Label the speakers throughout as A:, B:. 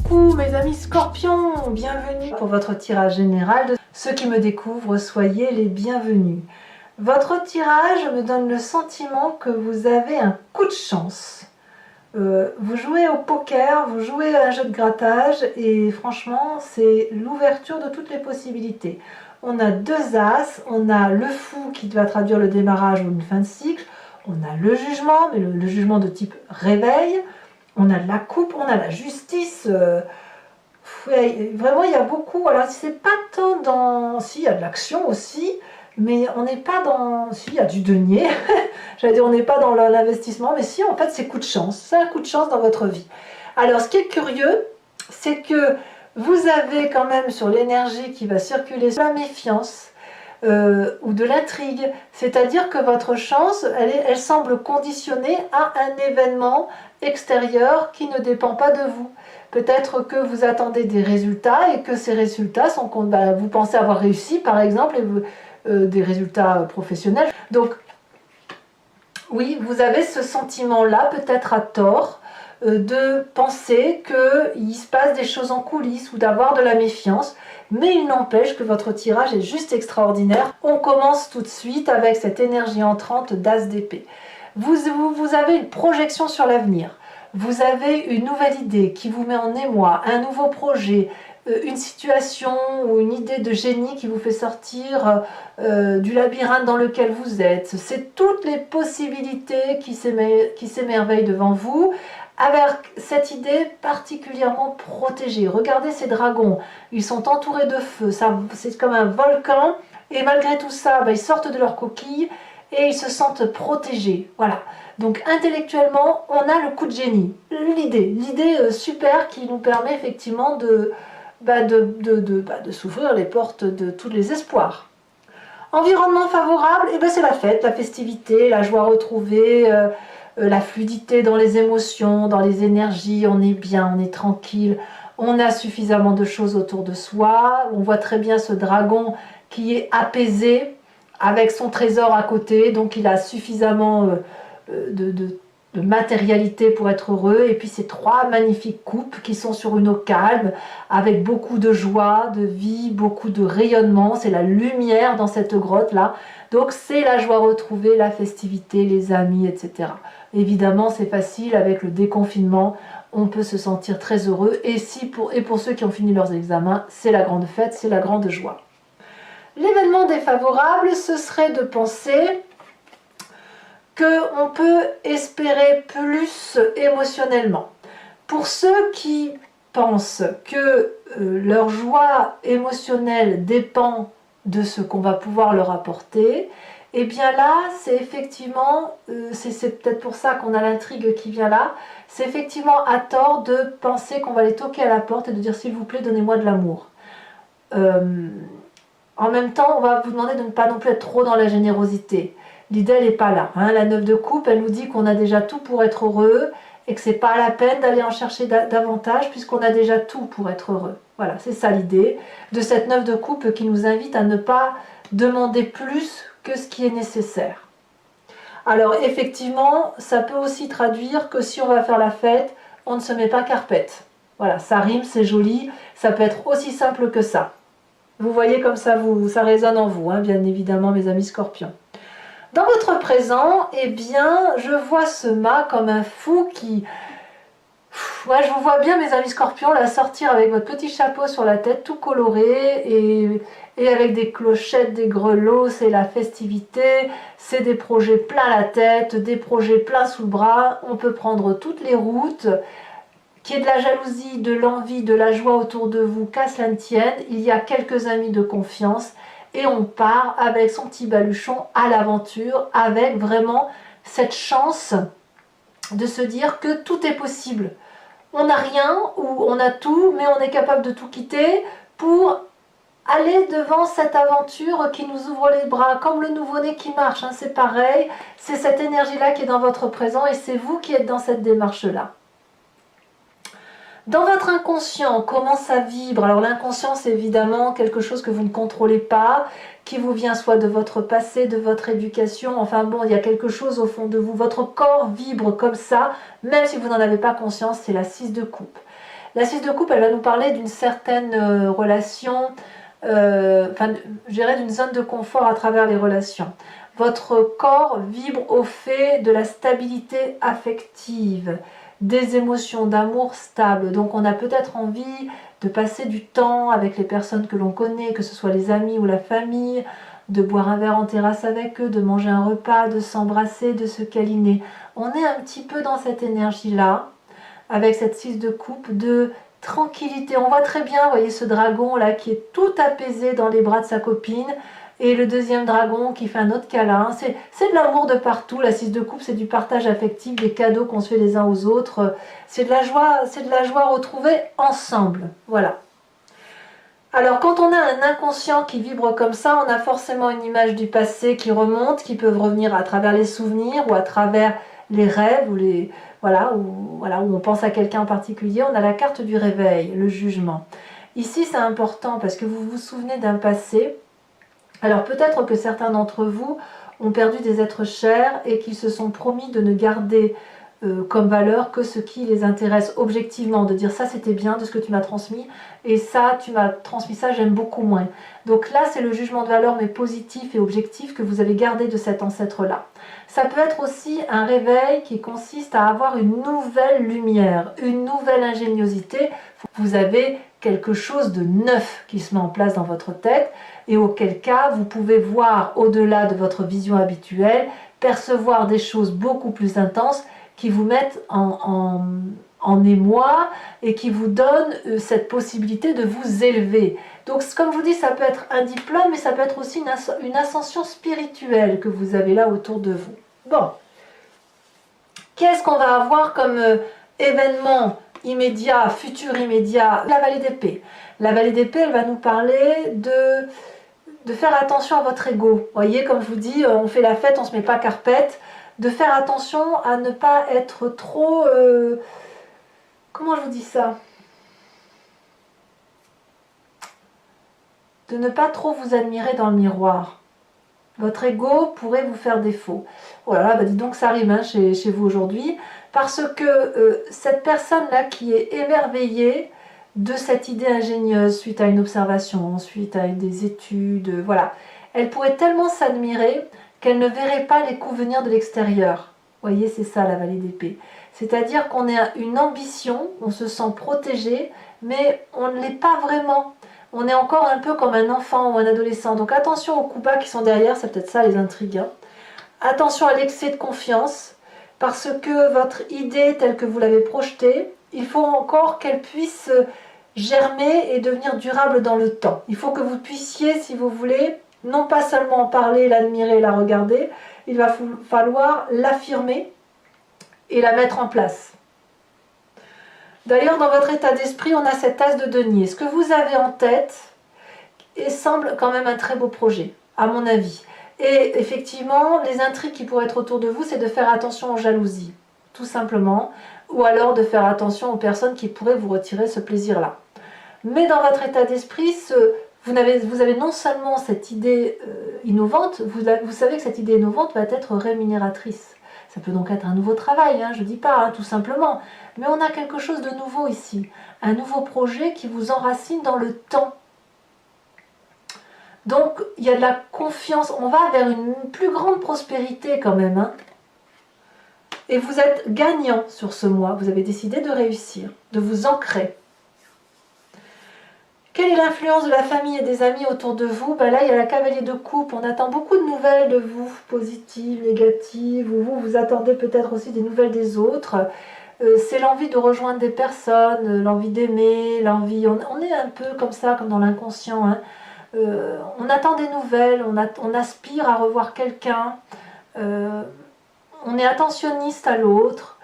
A: Coucou mes amis scorpions, bienvenue pour votre tirage général. Ceux qui me découvrent, soyez les bienvenus. Votre tirage me donne le sentiment que vous avez un coup de chance. Vous jouez au poker, vous jouez à un jeu de grattage et franchement c'est l'ouverture de toutes les possibilités. On a deux as, on a le fou qui va traduire le démarrage ou une fin de cycle, on a le jugement, mais le jugement de type réveil, on a de la coupe, on a la justice, vraiment il y a beaucoup, voilà, c'est pas tant dans, si il y a de l'action aussi, mais on n'est pas dans, si il y a du denier, j'allais dire on n'est pas dans l'investissement, mais si en fait c'est coup de chance, c'est un coup de chance dans votre vie. Alors ce qui est curieux, c'est que vous avez quand même sur l'énergie qui va circuler la méfiance ou de l'intrigue, c'est-à-dire que votre chance, elle semble conditionnée à un événement extérieur qui ne dépend pas de vous. Peut-être que vous attendez des résultats et que ces résultats sont, vous pensez avoir réussi par exemple, et des résultats professionnels. Donc oui, vous avez ce sentiment-là, peut-être à tort, de penser qu'il se passe des choses en coulisses ou d'avoir de la méfiance, mais il n'empêche que votre tirage est juste extraordinaire. On commence tout de suite avec cette énergie entrante d'As d'épée. Vous avez une projection sur l'avenir, vous avez une nouvelle idée qui vous met en émoi, un nouveau projet, une situation ou une idée de génie qui vous fait sortir du labyrinthe dans lequel vous êtes. C'est toutes les possibilités qui s'émerveillent devant vous, avec cette idée particulièrement protégée. Regardez ces dragons, ils sont entourés de feu, c'est comme un volcan, et malgré tout ça, ils sortent de leur coquille et ils se sentent protégés. Voilà. Donc intellectuellement, on a le coup de génie, l'idée super qui nous permet effectivement de s'ouvrir les portes de tous les espoirs. Environnement favorable, c'est la fête, la festivité, la joie retrouvée, la fluidité dans les émotions, dans les énergies, on est bien, on est tranquille, on a suffisamment de choses autour de soi, on voit très bien ce dragon qui est apaisé avec son trésor à côté, donc il a suffisamment de matérialité pour être heureux, et puis ces trois magnifiques coupes qui sont sur une eau calme, avec beaucoup de joie, de vie, beaucoup de rayonnement, c'est la lumière dans cette grotte là, donc c'est la joie retrouvée, la festivité, les amis, etc. Évidemment c'est facile avec le déconfinement, on peut se sentir très heureux, et pour ceux qui ont fini leurs examens, c'est la grande fête, c'est la grande joie. L'événement défavorable, ce serait de penser qu'on peut espérer plus émotionnellement. Pour ceux qui pensent que leur joie émotionnelle dépend de ce qu'on va pouvoir leur apporter, et bien là, c'est effectivement, c'est peut-être pour ça qu'on a l'intrigue qui vient là, c'est effectivement à tort de penser qu'on va les toquer à la porte et de dire s'il vous plaît, donnez-moi de l'amour. En même temps, on va vous demander de ne pas non plus être trop dans la générosité. L'idée, elle n'est pas là. La 9 de coupe, elle nous dit qu'on a déjà tout pour être heureux et que c'est pas la peine d'aller en chercher davantage puisqu'on a déjà tout pour être heureux. Voilà, c'est ça l'idée de cette 9 de coupe qui nous invite à ne pas demander plus que ce qui est nécessaire. Alors effectivement, ça peut aussi traduire que si on va faire la fête, on ne se met pas carpette. Voilà, ça rime, c'est joli, ça peut être aussi simple que ça. Vous voyez comme ça, ça résonne en vous, bien évidemment mes amis scorpions. Dans votre présent, je vois ce mât comme un fou qui... je vous vois bien mes amis scorpions là sortir avec votre petit chapeau sur la tête tout coloré et avec des clochettes, des grelots, c'est la festivité, c'est des projets plein la tête, des projets plein sous le bras, on peut prendre toutes les routes, qu'il y ait de la jalousie, de l'envie, de la joie autour de vous, qu'à cela ne tienne, il y a quelques amis de confiance, et on part avec son petit baluchon à l'aventure, avec vraiment cette chance de se dire que tout est possible. On n'a rien ou on a tout, mais on est capable de tout quitter pour aller devant cette aventure qui nous ouvre les bras, comme le nouveau-né qui marche, c'est pareil, c'est cette énergie-là qui est dans votre présent et c'est vous qui êtes dans cette démarche-là. Dans votre inconscient, comment ça vibre? Alors l'inconscient, c'est évidemment quelque chose que vous ne contrôlez pas, qui vous vient soit de votre passé, de votre éducation, enfin bon, il y a quelque chose au fond de vous. Votre corps vibre comme ça, même si vous n'en avez pas conscience, c'est la 6 de coupe. La 6 de coupe, elle va nous parler d'une certaine relation, enfin, je dirais d'une zone de confort à travers les relations. Votre corps vibre au fait de la stabilité affective, des émotions d'amour stables. Donc on a peut-être envie de passer du temps avec les personnes que l'on connaît, que ce soit les amis ou la famille, de boire un verre en terrasse avec eux, de manger un repas, de s'embrasser, de se câliner. On est un petit peu dans cette énergie-là, avec cette 6 de coupe, de tranquillité. On voit très bien, vous voyez ce dragon là qui est tout apaisé dans les bras de sa copine, et le deuxième dragon qui fait un autre câlin. C'est de l'amour de partout. La 6 de coupe, c'est du partage affectif, des cadeaux qu'on se fait les uns aux autres. C'est de la joie retrouvée ensemble. Voilà. Alors quand on a un inconscient qui vibre comme ça, on a forcément une image du passé qui remonte, qui peut revenir à travers les souvenirs ou à travers les rêves ou où on pense à quelqu'un en particulier. On a la carte du réveil, le jugement. Ici c'est important parce que vous vous souvenez d'un passé. Alors peut-être que certains d'entre vous ont perdu des êtres chers et qu'ils se sont promis de ne garder comme valeur que ce qui les intéresse objectivement, de dire ça c'était bien de ce que tu m'as transmis et ça tu m'as transmis ça, j'aime beaucoup moins. Donc là c'est le jugement de valeur mais positif et objectif que vous avez gardé de cet ancêtre là. Ça peut être aussi un réveil qui consiste à avoir une nouvelle lumière, une nouvelle ingéniosité. Vous avez quelque chose de neuf qui se met en place dans votre tête et auquel cas vous pouvez voir au-delà de votre vision habituelle, percevoir des choses beaucoup plus intenses qui vous mettent en émoi et qui vous donnent cette possibilité de vous élever. Donc comme je vous dis, ça peut être un diplôme, mais ça peut être aussi une ascension spirituelle que vous avez là autour de vous. Bon, qu'est-ce qu'on va avoir comme événement immédiat, futur immédiat? La vallée d'épée. La vallée d'épée, elle va nous parler de faire attention à votre ego. Vous voyez, comme je vous dis, on fait la fête, on ne se met pas carpette. De faire attention à ne pas être trop... comment je vous dis ça? De ne pas trop vous admirer dans le miroir. Votre ego pourrait vous faire défaut. Oh là là, bah dis donc ça rime hein, chez vous aujourd'hui. Parce que cette personne-là qui est émerveillée de cette idée ingénieuse suite à une observation, suite à des études, voilà. Elle pourrait tellement s'admirer qu'elle ne verrait pas les coups venir de l'extérieur. Vous voyez, c'est ça la vallée d'épée. C'est-à-dire qu'on a une ambition, on se sent protégé, mais on ne l'est pas vraiment. On est encore un peu comme un enfant ou un adolescent. Donc attention aux coups bas qui sont derrière, c'est peut-être ça les intrigues. Hein. Attention à l'excès de confiance, parce que votre idée telle que vous l'avez projetée, il faut encore qu'elle puisse germer et devenir durable dans le temps. Il faut que vous puissiez, si vous voulez, non pas seulement en parler, l'admirer, la regarder, il va falloir l'affirmer et la mettre en place. D'ailleurs, dans votre état d'esprit, on a cet as de denier. Ce que vous avez en tête et semble quand même un très beau projet, à mon avis. Et effectivement, les intrigues qui pourraient être autour de vous, c'est de faire attention aux jalousies, tout simplement, ou alors de faire attention aux personnes qui pourraient vous retirer ce plaisir-là. Mais dans votre état d'esprit, vous avez non seulement cette idée innovante, vous savez que cette idée innovante va être rémunératrice. Ça peut donc être un nouveau travail, hein, je ne dis pas, hein, tout simplement. Mais on a quelque chose de nouveau ici. Un nouveau projet qui vous enracine dans le temps. Donc, il y a de la confiance. On va vers une plus grande prospérité quand même. Hein. Et vous êtes gagnant sur ce mois. Vous avez décidé de réussir, de vous ancrer. Quelle est l'influence de la famille et des amis autour de vous? Ben là, il y a la cavalier de coupe. On attend beaucoup de nouvelles de vous, positives, négatives, ou vous attendez peut-être aussi des nouvelles des autres. C'est l'envie de rejoindre des personnes, l'envie d'aimer, l'envie... On est un peu comme ça, comme dans l'inconscient. Hein. On attend des nouvelles, on aspire à revoir quelqu'un. On est attentionniste à l'autre.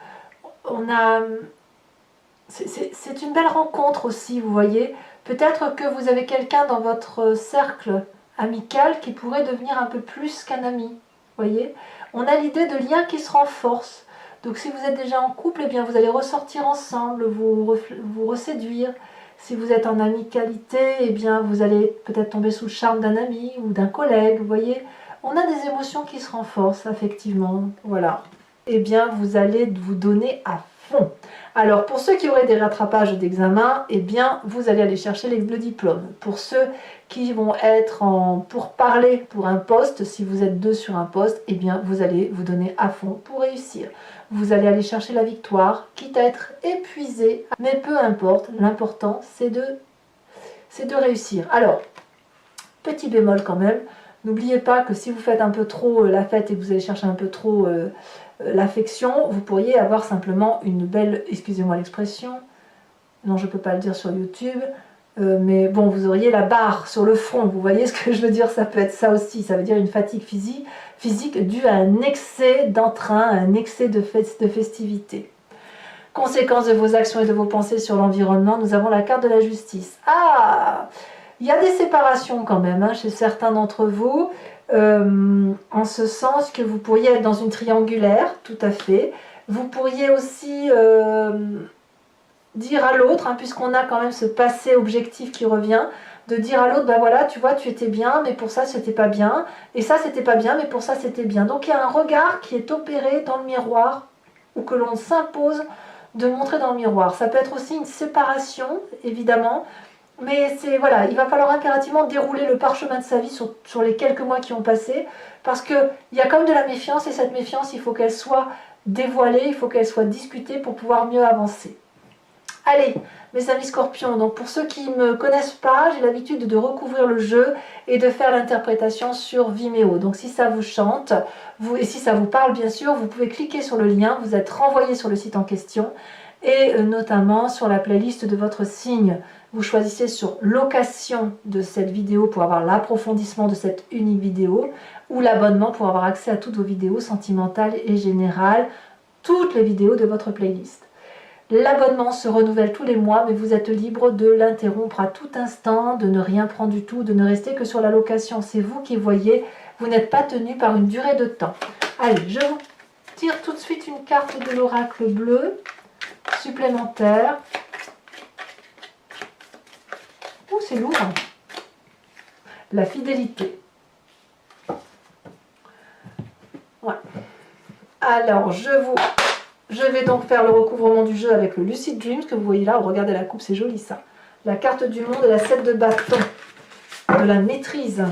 A: C'est une belle rencontre aussi, vous voyez. Peut-être que vous avez quelqu'un dans votre cercle amical qui pourrait devenir un peu plus qu'un ami. Voyez, on a l'idée de liens qui se renforcent. Donc si vous êtes déjà en couple, eh bien vous allez ressortir ensemble, vous reséduire. Si vous êtes en amicalité, eh bien vous allez peut-être tomber sous le charme d'un ami ou d'un collègue. Vous voyez, on a des émotions qui se renforcent affectivement. Voilà. Eh bien vous allez vous donner à fond. Alors, pour ceux qui auraient des rattrapages d'examen, eh bien, vous allez aller chercher le diplôme. Pour ceux qui vont être pour parler pour un poste, si vous êtes deux sur un poste, eh bien, vous allez vous donner à fond pour réussir. Vous allez aller chercher la victoire, quitte à être épuisé, mais peu importe, l'important, c'est de réussir. Alors, petit bémol quand même, n'oubliez pas que si vous faites un peu trop la fête et que vous allez chercher un peu trop l'affection, vous pourriez avoir simplement une belle, excusez-moi l'expression, non je ne peux pas le dire sur YouTube, mais bon, vous auriez la barre sur le front, vous voyez ce que je veux dire, ça peut être ça aussi, ça veut dire une fatigue physique due à un excès d'entrain, un excès de festivité. Conséquence de vos actions et de vos pensées sur l'environnement, nous avons la carte de la justice. Ah, il y a des séparations quand même chez certains d'entre vous, en ce sens que vous pourriez être dans une triangulaire, tout à fait. Vous pourriez aussi dire à l'autre, puisqu'on a quand même ce passé objectif qui revient, de dire à l'autre, ben voilà, tu vois, tu étais bien, mais pour ça, c'était pas bien, et ça, c'était pas bien, mais pour ça, c'était bien. Donc, il y a un regard qui est opéré dans le miroir, ou que l'on s'impose de montrer dans le miroir. Ça peut être aussi une séparation, évidemment, mais c'est voilà, il va falloir impérativement dérouler le parchemin de sa vie sur les quelques mois qui ont passé, parce qu'il y a comme de la méfiance, et cette méfiance, il faut qu'elle soit dévoilée, il faut qu'elle soit discutée pour pouvoir mieux avancer. Allez, mes amis scorpions, donc pour ceux qui ne me connaissent pas, j'ai l'habitude de recouvrir le jeu et de faire l'interprétation sur Vimeo. Donc si ça vous chante, et si ça vous parle bien sûr, vous pouvez cliquer sur le lien, vous êtes renvoyé sur le site en question, et notamment sur la playlist de votre signe. Vous choisissez sur location de cette vidéo pour avoir l'approfondissement de cette unique vidéo, ou l'abonnement pour avoir accès à toutes vos vidéos sentimentales et générales, toutes les vidéos de votre playlist. L'abonnement se renouvelle tous les mois, mais vous êtes libre de l'interrompre à tout instant, de ne rien prendre du tout, de ne rester que sur la location. C'est vous qui voyez, vous n'êtes pas tenu par une durée de temps. Allez, je vous tire tout de suite une carte de l'oracle bleu supplémentaire. Oh, c'est lourd. La fidélité. Ouais. Alors, je vais donc faire le recouvrement du jeu avec le Lucid Dreams que vous voyez là. Regardez la coupe, c'est joli ça. La carte du monde et la 7 de bâton. De la maîtrise.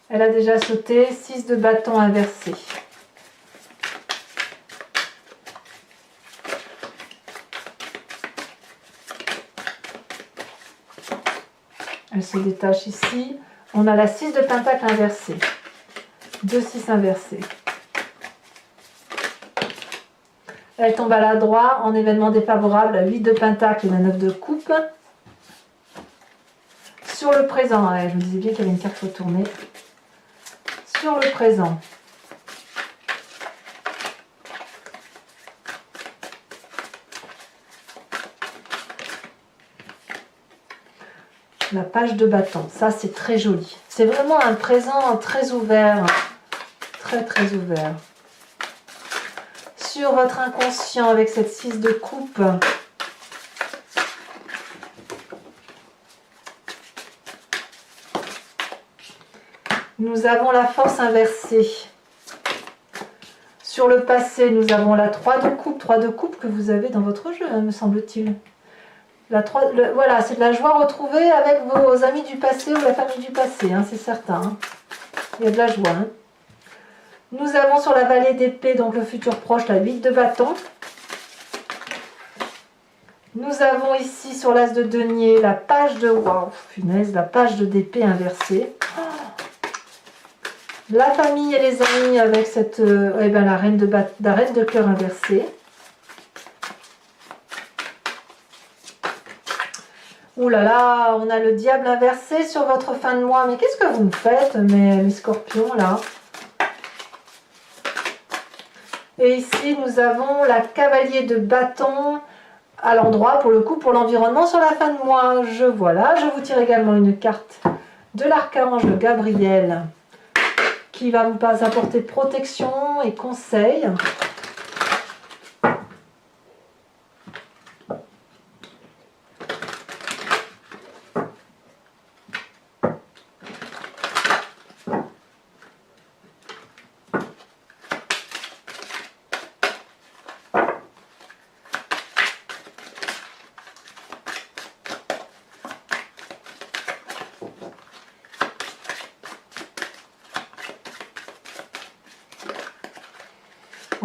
A: Elle a déjà sauté, 6 de bâton inversé. Elle se détache ici. On a la 6 de pentacle inversée. 2 6 inversés. Elle tombe à la droite en événement défavorable, la 8 de pentacle et la 9 de coupe. Sur le présent, ouais, je me disais bien qu'il y avait une carte retournée. Sur le présent. La page de bâton, ça c'est très joli. C'est vraiment un présent très ouvert, très très ouvert. Sur votre inconscient avec cette 6 de coupe, nous avons la force inversée. Sur le passé, nous avons la 3 de coupe que vous avez dans votre jeu, me semble-t-il. Voilà, c'est de la joie retrouvée avec vos amis du passé ou la famille du passé, c'est certain. Il y a de la joie. Nous avons sur la vallée d'épée, donc le futur proche, la 8 de bâton. Nous avons ici sur l'as de denier la page de... Waouh, punaise, la page de d'épée inversée. La famille et les amis avec cette... la reine de cœur inversée. Ouh là là, on a le diable inversé sur votre fin de mois. Mais qu'est-ce que vous me faites, mes scorpions, là? Et ici, nous avons la cavalier de bâton à l'endroit, pour le coup, pour l'environnement sur la fin de mois. Voilà, je vous tire également une carte de l'archange Gabriel qui va vous apporter protection et conseil.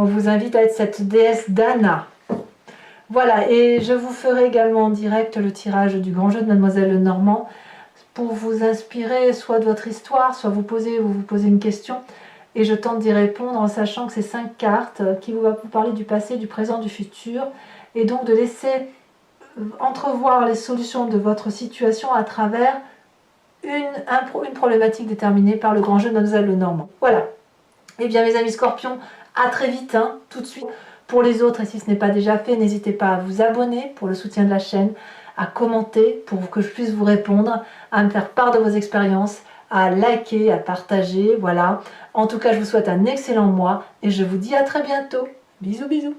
A: On vous invite à être cette déesse Dana. Voilà, et je vous ferai également en direct le tirage du grand jeu de Mademoiselle Lenormand pour vous inspirer soit de votre histoire, soit vous posez une question et je tente d'y répondre en sachant que c'est 5 cartes qui vont vous parler du passé, du présent, du futur et donc de laisser entrevoir les solutions de votre situation à travers une problématique déterminée par le grand jeu de Mademoiselle Lenormand. Voilà. Et bien mes amis Scorpions, à très vite, hein, tout de suite. Pour les autres, et si ce n'est pas déjà fait, n'hésitez pas à vous abonner pour le soutien de la chaîne, à commenter pour que je puisse vous répondre, à me faire part de vos expériences, à liker, à partager, voilà. En tout cas, je vous souhaite un excellent mois et je vous dis à très bientôt. Bisous, bisous.